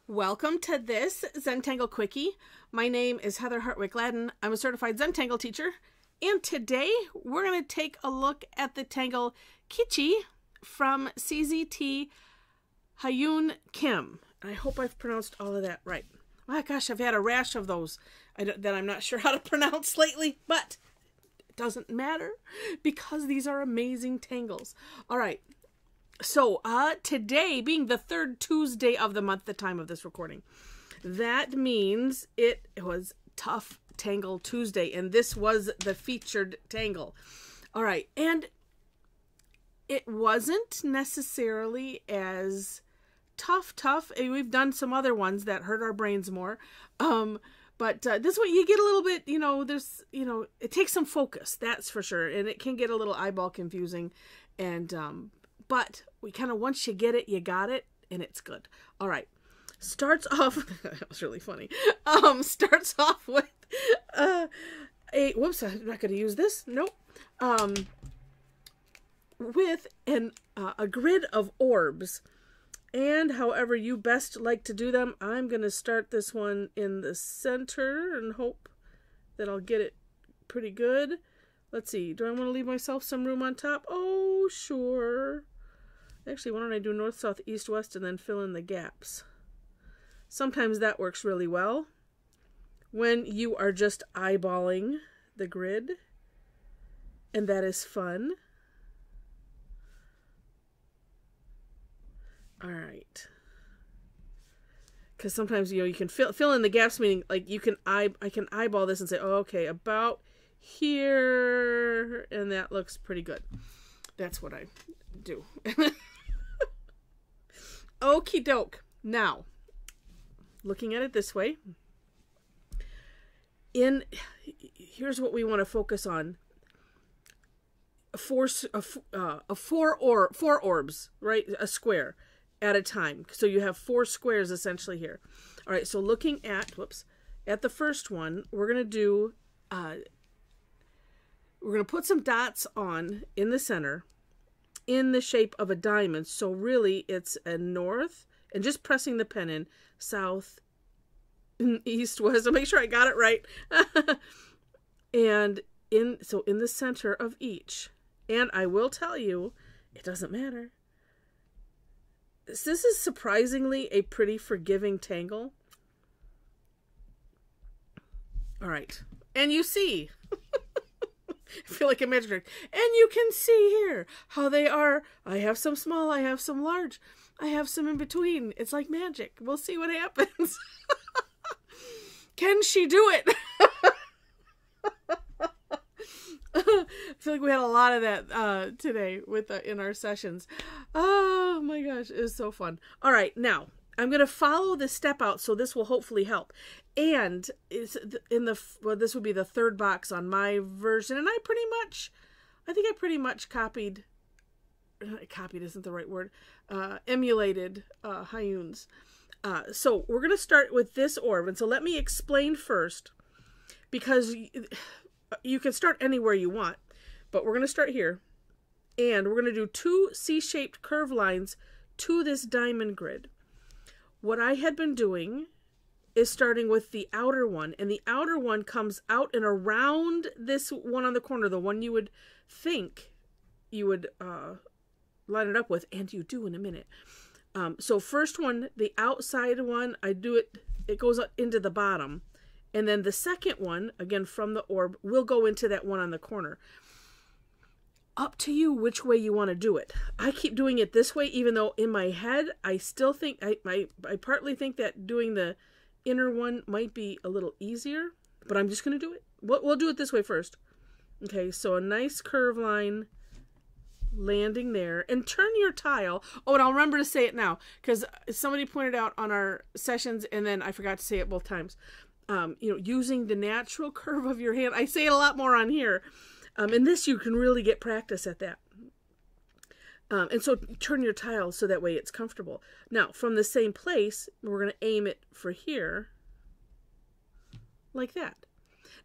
Welcome to this Zentangle Quickie. My name is Heather Hartwick Gladden. I'm a certified Zentangle teacher, and today we're going to take a look at the tangle Kichi from CZT Hyeyun Kim. I hope I've pronounced all of that right. My gosh, I've had a rash of those that I'm not sure how to pronounce lately, but it doesn't matter because these are amazing tangles. All right. So, today being the third Tuesday of the month, the time of this recording, that means it was Tough Tangle Tuesday, and this was the featured tangle. All right, and it wasn't necessarily as tough. We've done some other ones that hurt our brains more, but this one you get a little bit, it takes some focus, that's for sure, and it can get a little eyeball confusing, and but we kind of, once you get it, you got it, and it's good. All right. Starts off, that was really funny. Starts off with whoops, I'm not going to use this. Nope. With a grid of orbs. And however you best like to do them, I'm going to start this one in the center and hope that I'll get it pretty good. Let's see. Do I want to leave myself some room on top? Oh, sure. Actually, why don't I do north, south, east, west, and then fill in the gaps? Sometimes that works really well when you are just eyeballing the grid, and that is fun. All right. Because sometimes, you can fill in the gaps, meaning like I can eyeball this and say, oh, okay, about here, and that looks pretty good. That's what I do. Okie doke. Now, looking at it this way, here's what we want to focus on. Four orbs, right? A square at a time. So you have 4 squares essentially here. All right. So looking at the first one, we're gonna do. We're gonna put some dots on in the center, in the shape of a diamond. So really it's a north, and just pressing the pen in, south, east, west. So make sure I got it right. And in the center of each. And I will tell you, it doesn't matter. This is surprisingly a pretty forgiving tangle. All right. And you see, I feel like a magic trick. And you can see here how they are. I have some small, I have some large, I have some in between. It's like magic. We'll see what happens. Can she do it? I feel like we had a lot of that today in our sessions. Oh my gosh, it was so fun. All right, now I'm going to follow the step out, so this will hopefully help. And this would be the third box on my version, and I think I pretty much copied isn't the right word, emulated Hyeyun's. So we're going to start with this orb, and so let me explain first, because you can start anywhere you want, but we're going to start here, and we're going to do 2 C-shaped curve lines to this diamond grid. What I had been doing is starting with the outer one, and the outer one comes out and around this one on the corner, the one you would think you would line it up with, and you do in a minute. So first one, the outside one, it goes up into the bottom, and then the second one, again from the orb, will go into that one on the corner. Up to you which way you want to do it. I keep doing it this way, even though in my head, I still think, I partly think that doing the inner one might be a little easier, but I'm just going to do it. We'll do it this way first. Okay, so a nice curve line landing there, and turn your tile. Oh, and I'll remember to say it now, because somebody pointed out on our sessions, and then I forgot to say it both times. Using the natural curve of your hand. I say it a lot more on here. And this, you can really get practice at that. And so turn your tile so that way it's comfortable. Now, from the same place, we're going to aim it for here, like that.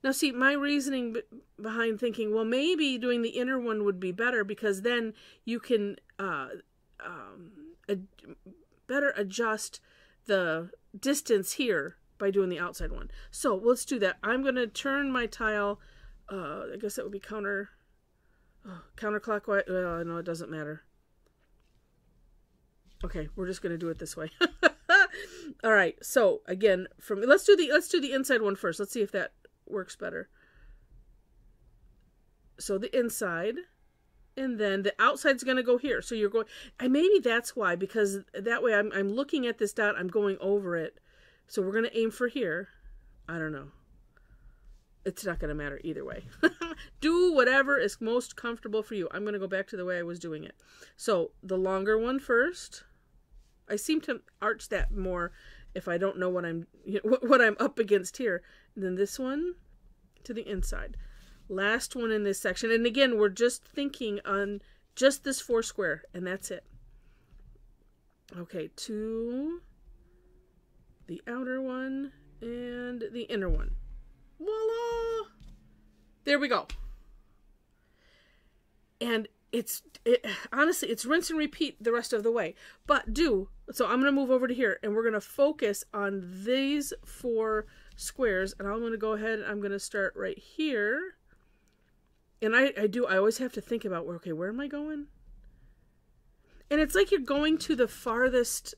Now, see, my reasoning behind thinking, well, maybe doing the inner one would be better, because then you can better adjust the distance here by doing the outside one. So let's do that. I'm going to turn my tile, I guess that would be counterclockwise. Well, no, it doesn't matter. Okay, we're just going to do it this way. All right. So again, let's do the inside one first. Let's see if that works better. So the inside, and then the outside's going to go here. So you're going, and maybe that's why, because that way I'm looking at this dot, I'm going over it. So we're going to aim for here. I don't know. It's not going to matter either way. Do whatever is most comfortable for you. I'm going to go back to the way I was doing it. So the longer one first. I seem to arch that more if I don't know what I'm up against here. And then this one to the inside. Last one in this section. And again, we're just thinking on just this 4 square, and that's it. Okay, to the outer one and the inner one. Voila! There we go. And honestly, it's rinse and repeat the rest of the way. But so I'm going to move over to here, and we're going to focus on these 4 squares. And I'm going to go ahead, I'm going to start right here. And I always have to think about, okay, where am I going? And it's like you're going to the farthest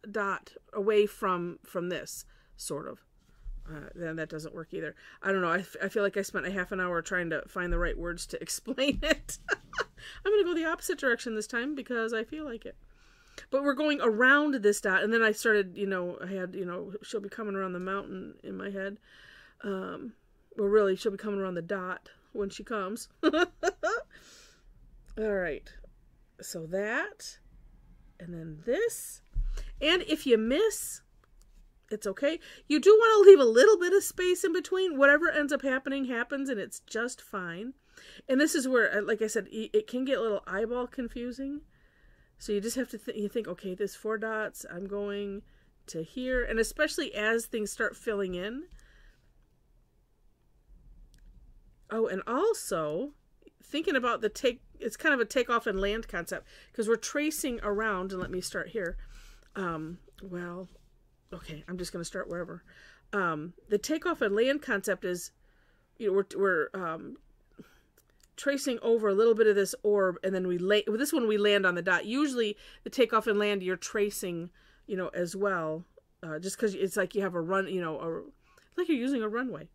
dot away from this, sort of. Then that doesn't work either. I don't know. I feel like I spent a half an hour trying to find the right words to explain it. I'm going to go the opposite direction this time because I feel like it. But we're going around this dot. And then I started, I had, she'll be coming around the mountain in my head. Well, really, she'll be coming around the dot when she comes. All right. So that. And then this. And if you miss, it's okay. You do want to leave a little bit of space in between. Whatever ends up happening happens, and it's just fine. And this is where, like I said, it can get a little eyeball confusing. So you just have to think, okay, there's 4 dots. I'm going to here. And especially as things start filling in. Oh, and also thinking about it's kind of a takeoff and land concept because we're tracing around, and let me start here. Well, okay, I'm just going to start wherever. The takeoff and land concept is, we're tracing over a little bit of this orb, and then this one we land on the dot. Usually the takeoff and land you're tracing, as well, just because it's like you have a run, like you're using a runway.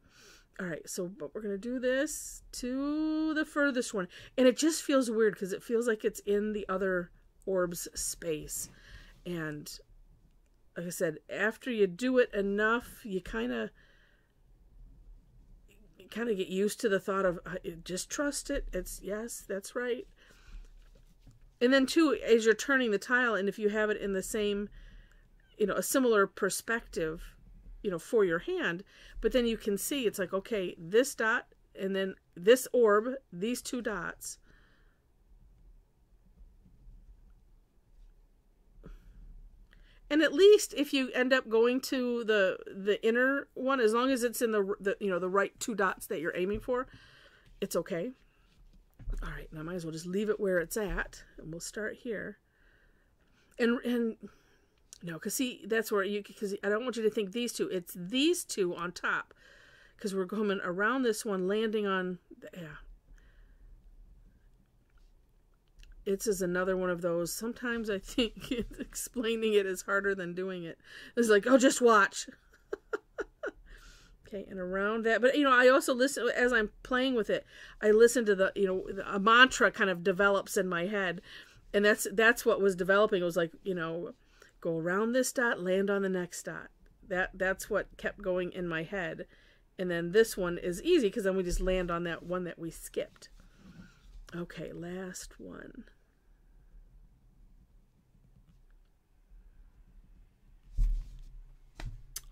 All right, but we're going to do this to the furthest one. And it just feels weird because it feels like it's in the other orb's space. And like I said, after you do it enough, you kind of get used to the thought of just trust it. Yes, that's right. And then too, as you're turning the tile, and if you have it in the same, a similar perspective, for your hand, but then you can see it's like, okay, this dot and then this orb, these 2 dots. And at least if you end up going to the inner one, as long as it's in the right 2 dots that you're aiming for, it's okay. All right, now I might as well just leave it where it's at, and we'll start here. And no, because see, that's where because I don't want you to think these 2. It's these 2 on top, because we're coming around this one, landing on, It's is another one of those. Sometimes I think explaining it is harder than doing it. It's like, oh, just watch. Okay, and around that. But, I also listen, as I'm playing with it, I listen to a mantra kind of develops in my head. And that's what was developing. It was like, go around this dot, land on the next dot. That's what kept going in my head. And then this one is easy because then we just land on that one that we skipped. Okay, last one.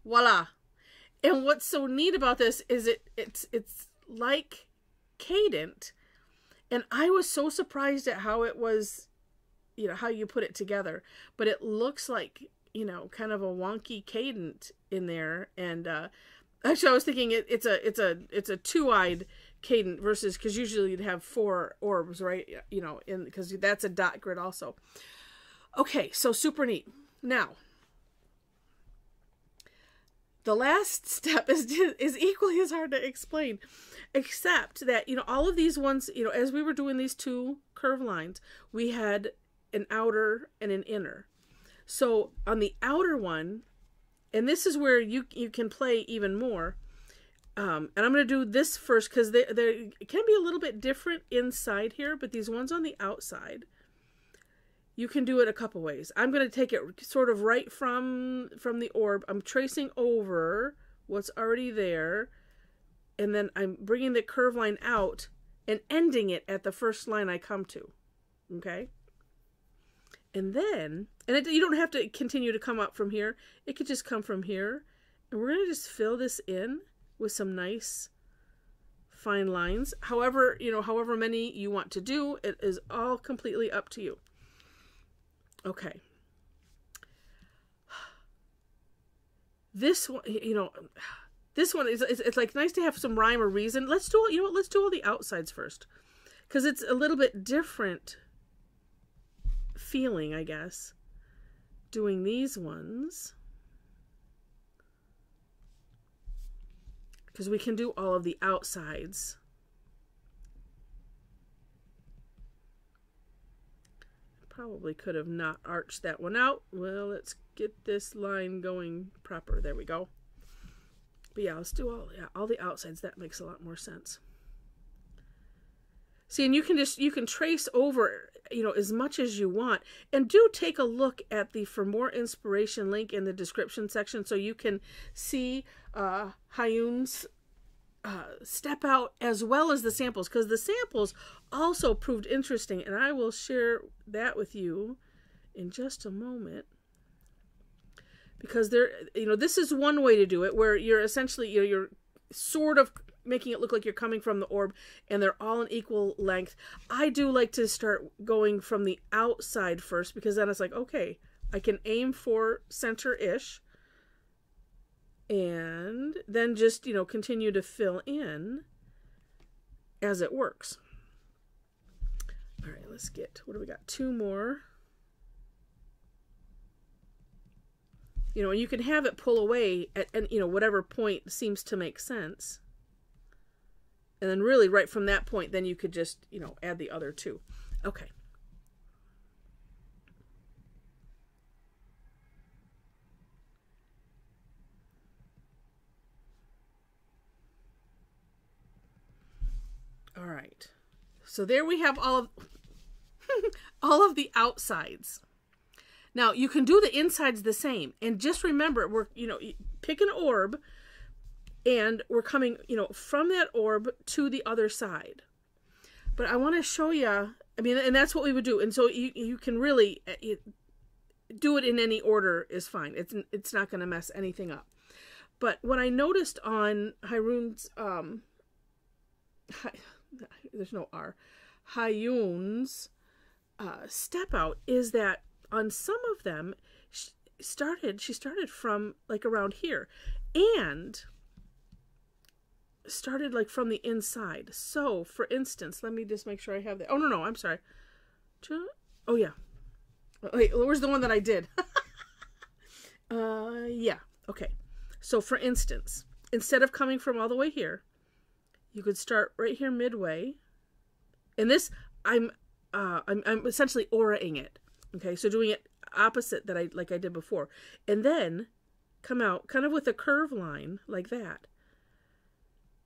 Voila. And what's so neat about this is it's like cadent. And I was so surprised at how it was, how you put it together. But it looks like, kind of a wonky cadent in there. And actually I was thinking it's a 2-eyed cadent versus, because usually you'd have 4 orbs, right? Because that's a dot grid also. Okay, so super neat. Now, the last step is equally as hard to explain, except that, you know, all of these ones, you know, as we were doing these two curved lines, we had an outer and an inner. So on the outer one, and this is where you can play even more, and I'm going to do this first because they can be a little bit different inside here, but these ones on the outside, you can do it a couple ways. I'm going to take it sort of right from the orb. I'm tracing over what's already there, and then I'm bringing the curve line out and ending it at the first line I come to. Okay? And then, you don't have to continue to come up from here. It could just come from here. And we're going to just fill this in with some nice fine lines. However many you want to do, it is all completely up to you. Okay. This one, you know, this one it's like nice to have some rhyme or reason. Let's do, you know what, let's do all the outsides first, because it's a little bit different feeling, I guess, doing these ones, because we can do all of the outsides. Probably could have not arched that one out. Well, let's get this line going proper. There we go. But yeah, let's do all the outsides. That makes a lot more sense. See, and you can trace over, you know, as much as you want. And do take a look at the For More Inspiration link in the description section so you can see Hyeyun's step out as well as the samples, because the samples also proved interesting, and I will share that with you in just a moment, because there, you know, this is one way to do it, where you're essentially, you know, you're sort of making it look like you're coming from the orb and they're all an equal length. I do like to start going from the outside first, because then it's like, okay, I can aim for center-ish, and then just, you know, continue to fill in as it works. All right, let's get, what do we got? Two more. You know, and you can have it pull away at, and you know, whatever point seems to make sense. And then really right from that point, then you could just, you know, add the other two. Okay. All right, so there we have all of all of the outsides. Now you can do the insides the same, and just remember, we're, you know, pick an orb, and we're coming, you know, from that orb to the other side. But I want to show you, I mean, and that's what we would do, and so you can really do it in any order is fine. It's not going to mess anything up. But what I noticed on Hyeyun's there's no R, Hyeyun's step out is that on some of them she started from like around here and started like from the inside. So for instance, let me just make sure I have that. Oh no, I'm sorry. Oh yeah. Wait, where's the one that I did? Yeah. Okay. So for instance, instead of coming from all the way here, you could start right here midway. And this, I'm essentially auraing it. Okay, so doing it opposite that like I did before. And then come out kind of with a curve line like that.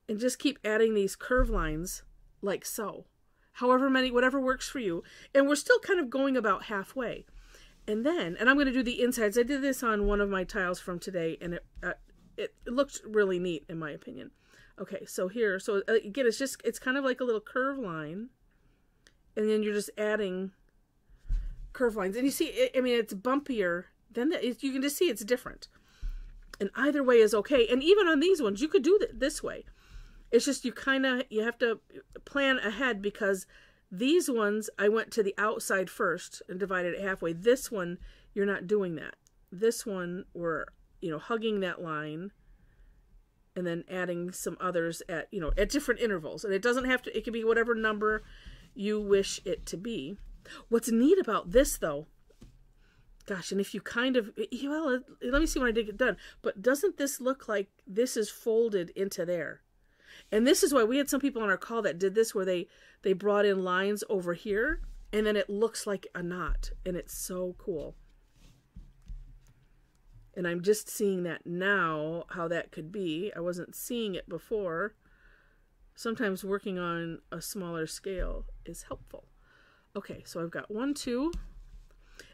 And just keep adding these curve lines like so. However many, whatever works for you. And we're still kind of going about halfway. And then, and I'm going to do the insides. I did this on one of my tiles from today, and it looked really neat in my opinion. Okay, so here, so again, it's kind of like a little curve line, and then you're just adding curve lines. And you see, I mean, it's bumpier than that. You can just see it's different. And either way is okay. And even on these ones, you could do it this way. It's just you have to plan ahead, because these ones, I went to the outside first and divided it halfway. This one, you're not doing that. This one, we're, you know, hugging that line, and then adding some others at, you know, at different intervals. And it doesn't have to, it can be whatever number you wish it to be. What's neat about this though Gosh, and if you kind of, well, let me see when I did get done. But doesn't this look like this is folded into there? And this is why we had some people on our call that did this, where they brought in lines over here, and then it looks like a knot, and it's so cool. And I'm just seeing that now, how that could be. I wasn't seeing it before. Sometimes working on a smaller scale is helpful. Okay, so I've got 1, 2.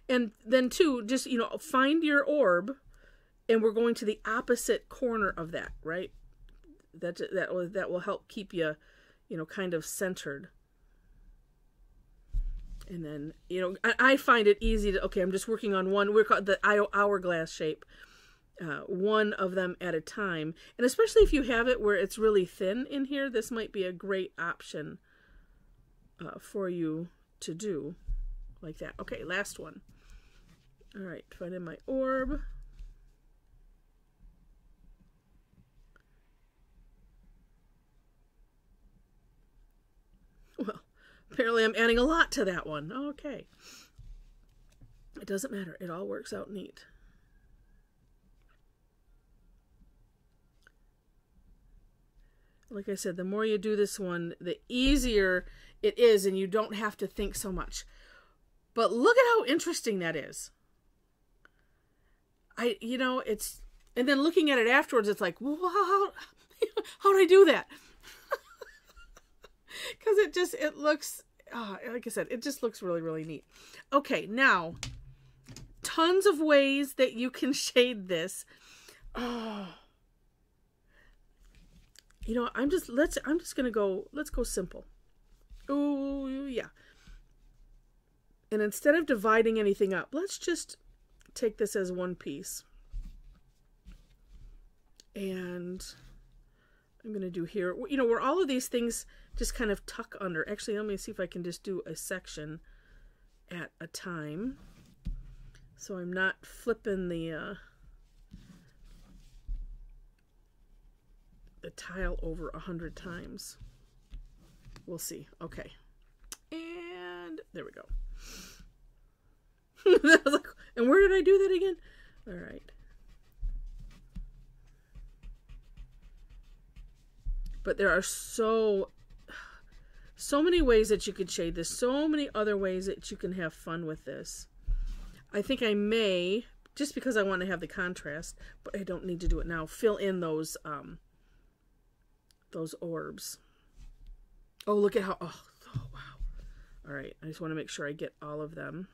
And then 2, just, you know, find your orb, and we're going to the opposite corner of that, right? That will help keep you, you know, kind of centered. And then, you know, I find it easy to, okay, I'm just working on one. We're called the hourglass shape. One of them at a time. And especially if you have it where it's really thin in here, this might be a great option for you to do like that. Okay, last one. All right, finding my orb. Well, apparently I'm adding a lot to that one. Okay. It doesn't matter. It all works out neat. Like I said, the more you do this one, the easier it is, and you don't have to think so much. But look at how interesting that is. You know, it's, and then looking at it afterwards, it's like, wow, how did I do that? Because it looks, like I said, it just looks really, really neat. Okay, now, tons of ways that you can shade this. Oh, you know, I'm just gonna go, let's go simple. Oh, yeah. And instead of dividing anything up, let's just take this as one piece. And I'm gonna do here, you know, where all of these things just kind of tuck under. Actually, let me see if I can just do a section at a time, so I'm not flipping the tile over 100 times. We'll see. Okay, and there we go. I was like, and where did I do that again? All right. But there are so many ways that you could shade this, so many other ways that you can have fun with this. I think I may, just because I want to have the contrast, but I don't need to do it now, fill in those orbs. Oh, look at how, oh wow. All right, I just want to make sure I get all of them.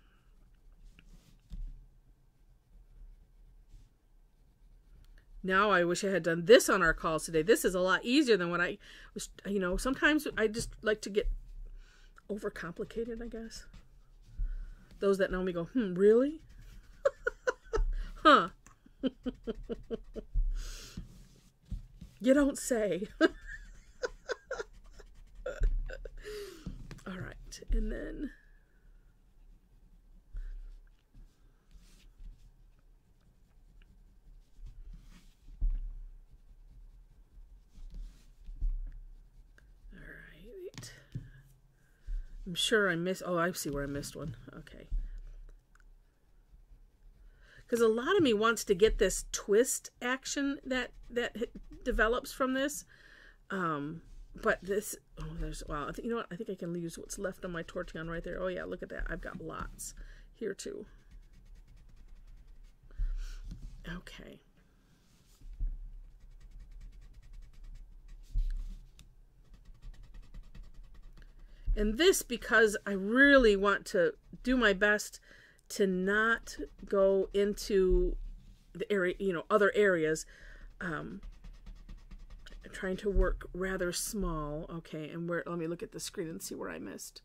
Now I wish I had done this on our calls today. This is a lot easier than what I was, you know, sometimes I just like to get overcomplicated, I guess. Those that know me go, really? Huh. You don't say. All right, and then I'm sure I missed, oh, I see where I missed one. Okay. Because a lot of me wants to get this twist action that develops from this. But this, oh, there's, wow, you know what? I think I can use what's left on my Tortillion right there. Oh, yeah, look at that. I've got lots here, too. Okay. And this, because I really want to do my best to not go into the area, you know, other areas. I'm trying to work rather small. Okay, and where, let me look at the screen and see where I missed.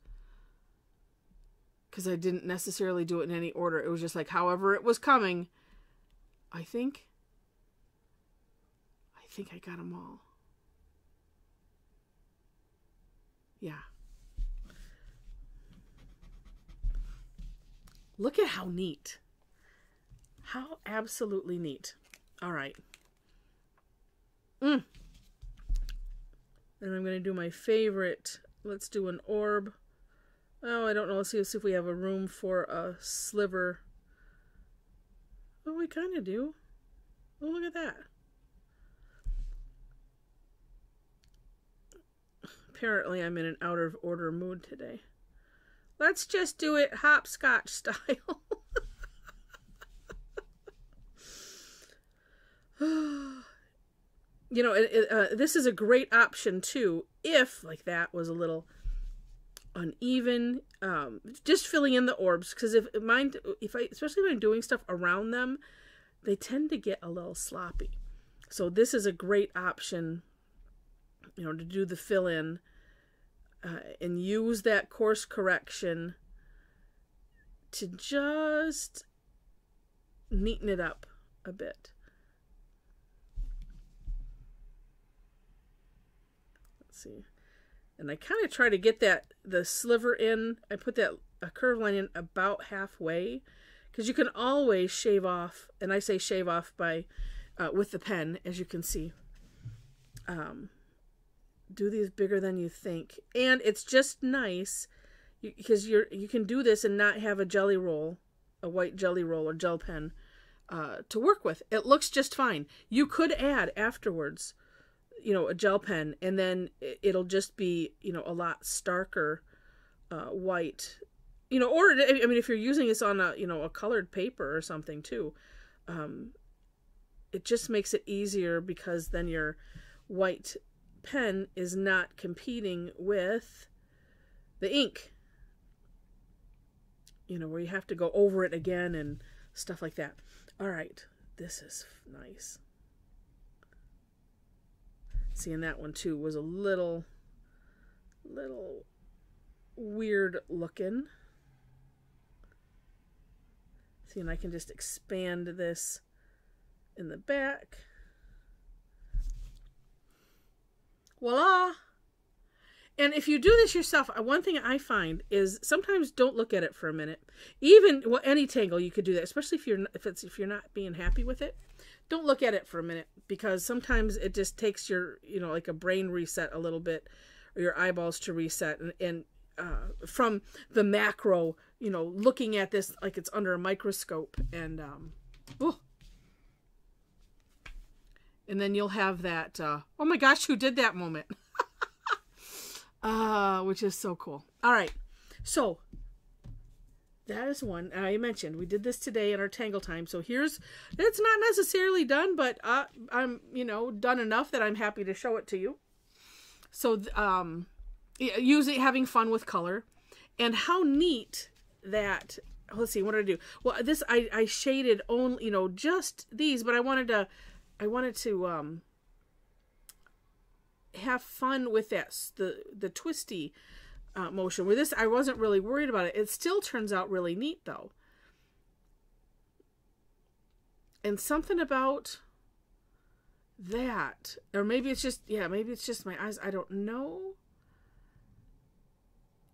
Because I didn't necessarily do it in any order. It was just like however it was coming. I think I got them all. Yeah. Look at how neat. How absolutely neat. All right. And I'm going to do my favorite. Let's do an orb. Oh, I don't know. Let's see if we have a room for a sliver Well, we kind of do. Oh, look at that. Apparently, I'm in an out of order mood today. Let's just do it hopscotch style. You know, this is a great option too, if, like, that was a little uneven, just filling in the orbs, because especially when I'm doing stuff around them, they tend to get a little sloppy. So this is a great option, you know, to do the fill in, and use that course correction to just neaten it up a bit. Let's see. And I kind of try to get the sliver in. I put a curve line in about halfway, because you can always shave off, and I say shave off by with the pen, as you can see. Do these bigger than you think, and it's just nice because you can do this and not have a jelly roll, a white jelly roll or gel pen to work with. It looks just fine. You could add afterwards, you know, a gel pen, and then it'll just be, you know, a lot starker white, you know, or I mean, if you're using this on a, you know, a colored paper or something too, it just makes it easier, because then your white pen is not competing with the ink, you know, where you have to go over it again and stuff like that. All right, this is nice. Seeing that one too was a little weird looking. See, and I can just expand this in the back. Voila! And if you do this yourself, one thing I find is sometimes don't look at it for a minute. Even, well, any tangle you could do that, especially if you're not being happy with it. Don't look at it for a minute, because sometimes it just takes your, you know, like a brain reset a little bit, or your eyeballs to reset, and from the macro, you know, looking at this like it's under a microscope, and and then you'll have that, oh my gosh, who did that moment? Which is so cool. All right. So that is one I mentioned. We did this today in our tangle time. So it's not necessarily done, but I'm, you know, done enough that I'm happy to show it to you. So, having fun with color, and how neat that, let's see, what did I do? Well, this, I shaded only, you know, just these, but I wanted to have fun with that, the twisty motion. With this, I wasn't really worried about it. It still turns out really neat though. And something about that, or maybe it's just, yeah, maybe it's just my eyes, I don't know.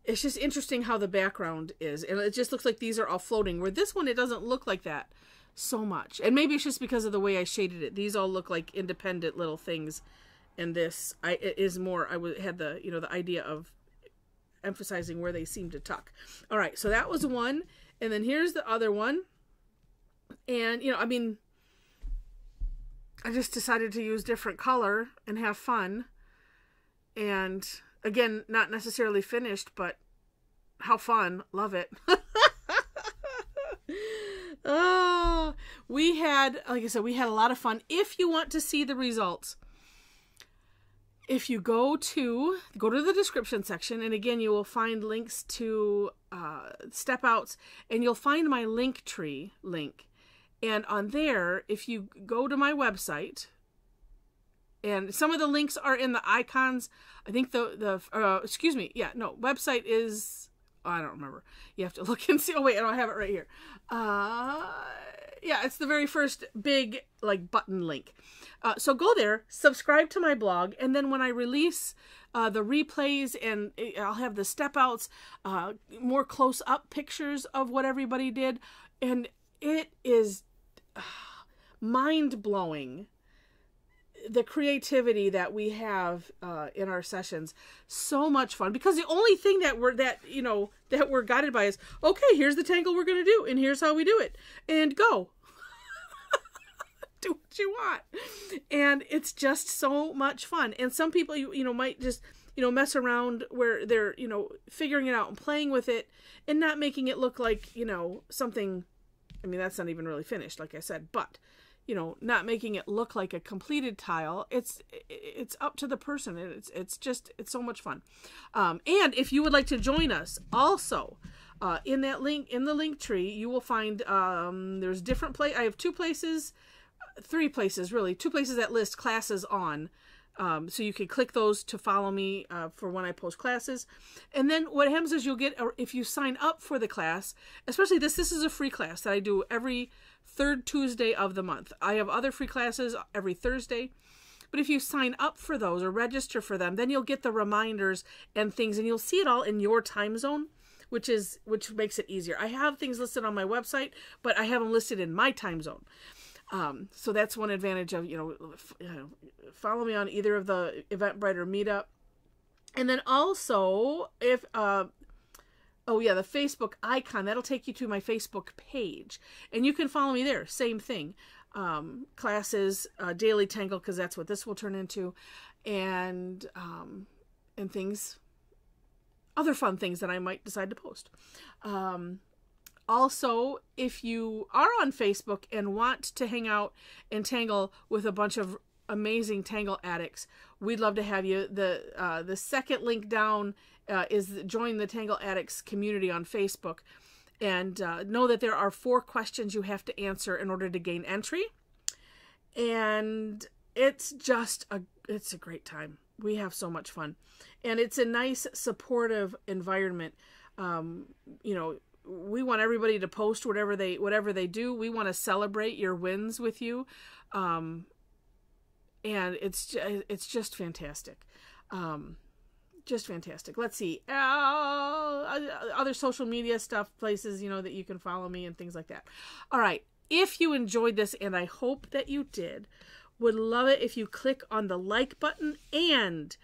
It's just interesting how the background is, and it just looks like these are all floating, where this one, it doesn't look like that so much. And maybe it's just because of the way I shaded it. These all look like independent little things, and this it is more, had the, you know, the idea of emphasizing where they seem to tuck. All right, so that was one, and then here's the other one. And, you know, I mean, I just decided to use different color and have fun. And again, not necessarily finished, but how fun. Love it. Oh, we had, like I said, we had a lot of fun. If you want to see the results, if you go to the description section, and again, you will find links to step outs, and you'll find my Linktree link. And on there, if you go to my website, and some of the links are in the icons. I think website is, I don't remember. You have to look and see. Oh wait, I don't have it right here. Yeah, it's the very first big like button link. So go there, subscribe to my blog, and then when I release the replays, and I'll have the step outs, more close up pictures of what everybody did, and it is mind blowing. The creativity that we have in our sessions, so much fun, because the only thing that we're guided by is, okay, here's the tangle we're going to do, and here's how we do it, and go. do what you want. And it's just so much fun. And some people, you know, might just, you know, mess around where they're, you know, figuring it out and playing with it and not making it look like, you know, something, I mean, that's not even really finished, like I said, but, you know, not making it look like a completed tile. It's up to the person. It's so much fun. And if you would like to join us also, in that link, in the link tree, you will find, there's different I have 3 places really, 2 places that list classes on. So you can click those to follow me for when I post classes. And then what happens is you'll get, if you sign up for the class, especially this is a free class that I do every 3rd Tuesday of the month. I have other free classes every Thursday. But if you sign up for those or register for them, then you'll get the reminders and things, and you'll see it all in your time zone, which makes it easier. I have things listed on my website, but I have them listed in my time zone. So that's one advantage of, you know, follow me on either of the Eventbrite or Meetup. And then also, if, oh yeah, the Facebook icon, that'll take you to my Facebook page. And you can follow me there, same thing. Classes, daily tangle, because that's what this will turn into. And things, other fun things that I might decide to post. Also, if you are on Facebook and want to hang out and tangle with a bunch of amazing tangle addicts, we'd love to have you. The second link down is join the Tangle Addicts community on Facebook. And know that there are 4 questions you have to answer in order to gain entry. And it's just it's a great time. We have so much fun. And it's a nice, supportive environment. You know, we want everybody to post whatever they do. We want to celebrate your wins with you. And it's just fantastic. Just fantastic. Let's see. Other social media stuff, places, you know, that you can follow me and things like that. All right. If you enjoyed this, and I hope that you did, would love it if you click on the like button. And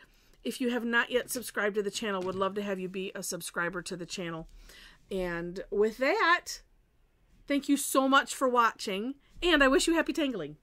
if you have not yet subscribed to the channel, would love to have you be a subscriber to the channel. And with that, thank you so much for watching, and I wish you happy tangling.